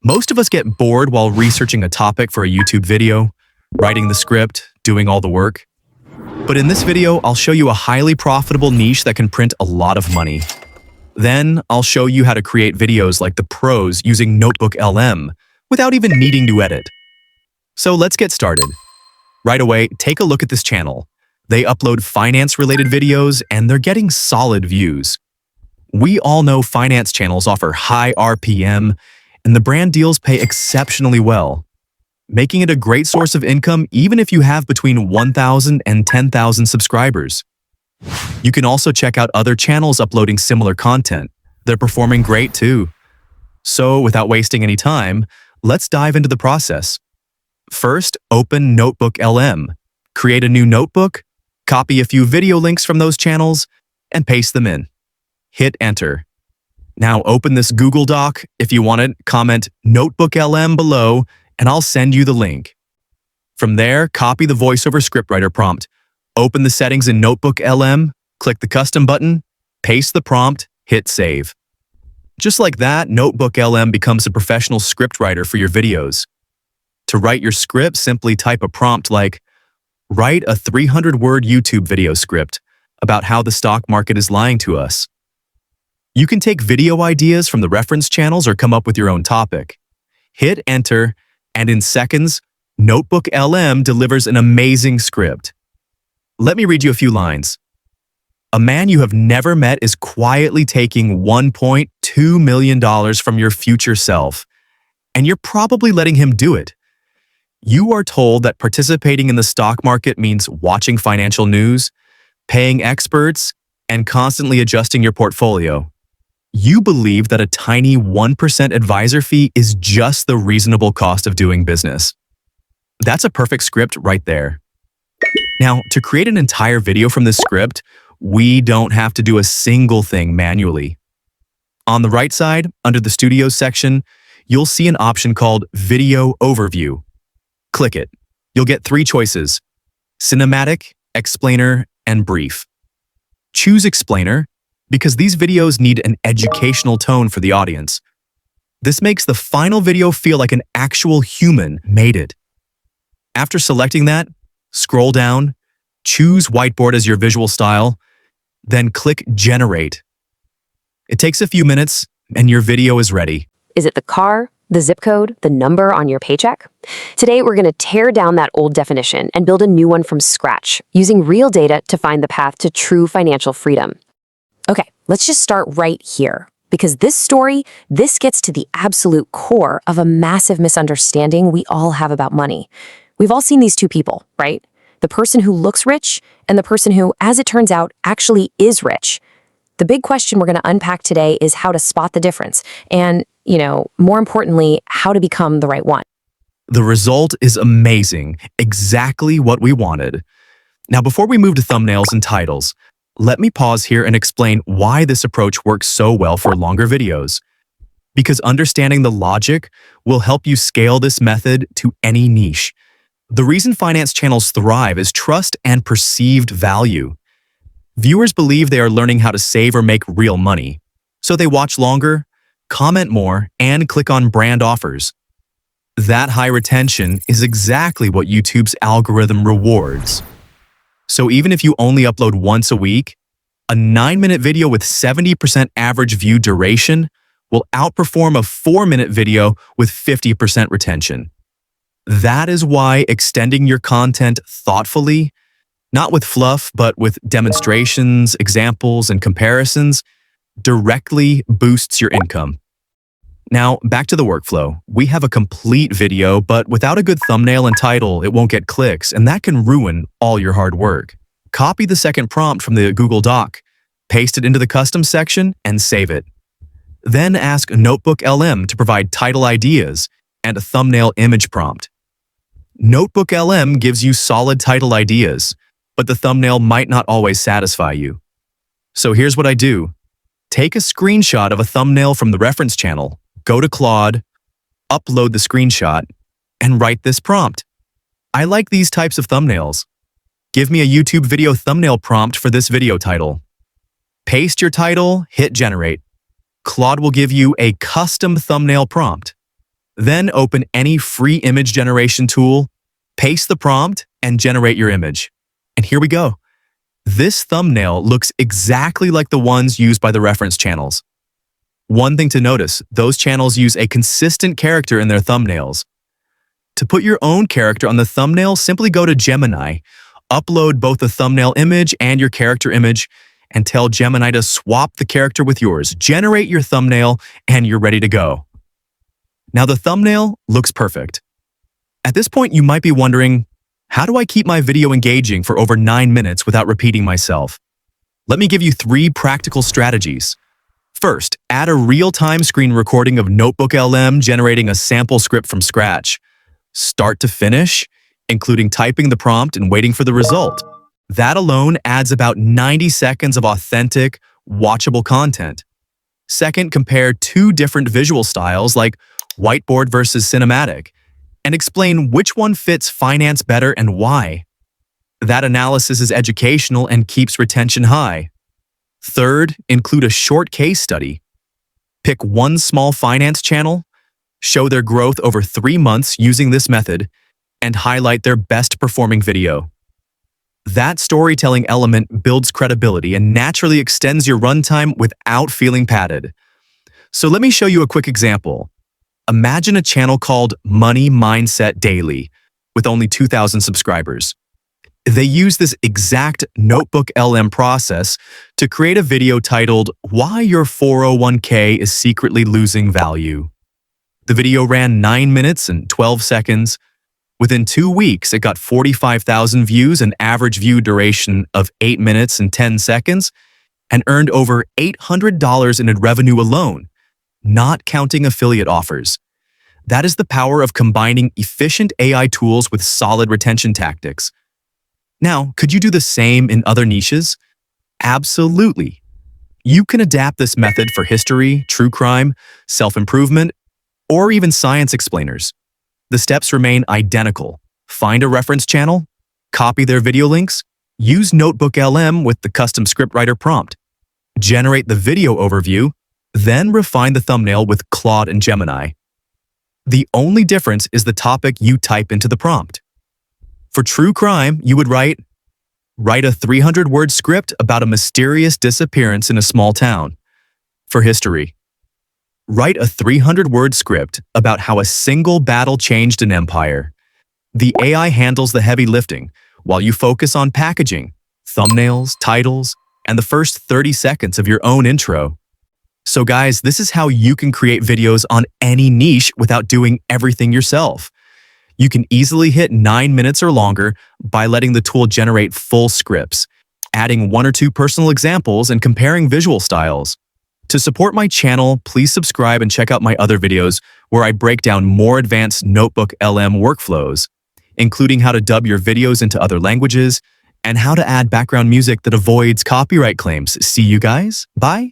Most of us get bored while researching a topic for a YouTube video, writing the script, doing all the work. But in this video, I'll show you a highly profitable niche that can print a lot of money. Then, I'll show you how to create videos like the pros using NotebookLM without even needing to edit. So let's get started. Right away, take a look at this channel. They upload finance-related videos and they're getting solid views. We all know finance channels offer high RPM and the brand deals pay exceptionally well, making it a great source of income even if you have between 1,000 and 10,000 subscribers. You can also check out other channels uploading similar content. They're performing great too. So without wasting any time, let's dive into the process. First, open NotebookLM. Create a new notebook, copy a few video links from those channels, and paste them in. Hit enter. Now open this Google Doc. If you want it, comment NotebookLM below, and I'll send you the link. From there, copy the voiceover scriptwriter prompt. Open the settings in NotebookLM, click the custom button, paste the prompt, hit save. Just like that, NotebookLM becomes a professional scriptwriter for your videos. To write your script, simply type a prompt like, write a 300-word YouTube video script about how the stock market is lying to us. You can take video ideas from the reference channels or come up with your own topic. Hit enter, and in seconds, NotebookLM delivers an amazing script. Let me read you a few lines. A man you have never met is quietly taking $1.2 million from your future self, and you're probably letting him do it. You are told that participating in the stock market means watching financial news, paying experts, and constantly adjusting your portfolio. You believe that a tiny 1% advisor fee is just the reasonable cost of doing business. That's a perfect script right there. Now, to create an entire video from this script, we don't have to do a single thing manually. On the right side, under the Studios section, you'll see an option called Video Overview. Click it. You'll get 3 choices: Cinematic, Explainer, and Brief. Choose Explainer because these videos need an educational tone for the audience. This makes the final video feel like an actual human made it. After selecting that, scroll down, choose whiteboard as your visual style, then click Generate. It takes a few minutes, and your video is ready. Is it the car, the zip code, the number on your paycheck? Today, we're going to tear down that old definition and build a new one from scratch, using real data to find the path to true financial freedom. Okay, let's just start right here, because this gets to the absolute core of a massive misunderstanding we all have about money. We've all seen these two people, right? The person who looks rich and the person who, as it turns out, actually is rich. The big question we're going to unpack today is how to spot the difference and, more importantly, how to become the right one. The result is amazing, exactly what we wanted. Now, before we move to thumbnails and titles, let me pause here and explain why this approach works so well for longer videos. Because understanding the logic will help you scale this method to any niche. The reason finance channels thrive is trust and perceived value. Viewers believe they are learning how to save or make real money, so they watch longer, comment more, and click on brand offers. That high retention is exactly what YouTube's algorithm rewards. So even if you only upload once a week, a 9-minute video with 70% average view duration will outperform a 4-minute video with 50% retention. That is why extending your content thoughtfully, not with fluff, but with demonstrations, examples, and comparisons, directly boosts your income. Now, back to the workflow. We have a complete video, but without a good thumbnail and title, it won't get clicks, and that can ruin all your hard work. Copy the second prompt from the Google Doc, paste it into the custom section, and save it. Then ask NotebookLM to provide title ideas and a thumbnail image prompt. NotebookLM gives you solid title ideas, but the thumbnail might not always satisfy you. So here's what I do. Take a screenshot of a thumbnail from the reference channel, go to Claude, upload the screenshot, and write this prompt. I like these types of thumbnails. Give me a YouTube video thumbnail prompt for this video title. Paste your title, hit generate. Claude will give you a custom thumbnail prompt. Then open any free image generation tool, paste the prompt, and generate your image. And here we go. This thumbnail looks exactly like the ones used by the reference channels. One thing to notice, those channels use a consistent character in their thumbnails. To put your own character on the thumbnail, simply go to Gemini, upload both the thumbnail image and your character image, and tell Gemini to swap the character with yours. Generate your thumbnail, and you're ready to go. Now the thumbnail looks perfect. At this point, you might be wondering, how do I keep my video engaging for over 9 minutes without repeating myself? Let me give you 3 practical strategies. First, add a real-time screen recording of NotebookLM generating a sample script from scratch. Start to finish, including typing the prompt and waiting for the result. That alone adds about 90 seconds of authentic, watchable content. Second, compare 2 different visual styles like whiteboard versus cinematic, and explain which one fits finance better and why. That analysis is educational and keeps retention high. Third, include a short case study. Pick one small finance channel, show their growth over 3 months using this method, and highlight their best performing video. That storytelling element builds credibility and naturally extends your runtime without feeling padded. So let me show you a quick example. Imagine a channel called Money Mindset Daily with only 2,000 subscribers. They use this exact NotebookLM process to create a video titled, "Why Your 401k is Secretly Losing Value." The video ran 9 minutes and 12 seconds. Within 2 weeks, it got 45,000 views, an average view duration of 8 minutes and 10 seconds, and earned over $800 in revenue alone, not counting affiliate offers. That is the power of combining efficient AI tools with solid retention tactics. Now, could you do the same in other niches? Absolutely. You can adapt this method for history, true crime, self-improvement, or even science explainers. The steps remain identical. Find a reference channel, copy their video links, use NotebookLM with the custom scriptwriter prompt, generate the video overview, then refine the thumbnail with Claude and Gemini. The only difference is the topic you type into the prompt. For true crime, you would write a 300-word script about a mysterious disappearance in a small town. For history, write a 300-word script about how a single battle changed an empire. The AI handles the heavy lifting, while you focus on packaging, thumbnails, titles, and the first 30 seconds of your own intro. So guys, this is how you can create videos on any niche without doing everything yourself. You can easily hit 9 minutes or longer by letting the tool generate full scripts, adding 1 or 2 personal examples, and comparing visual styles. To support my channel, please subscribe and check out my other videos where I break down more advanced NotebookLM workflows, including how to dub your videos into other languages and how to add background music that avoids copyright claims. See you guys. Bye.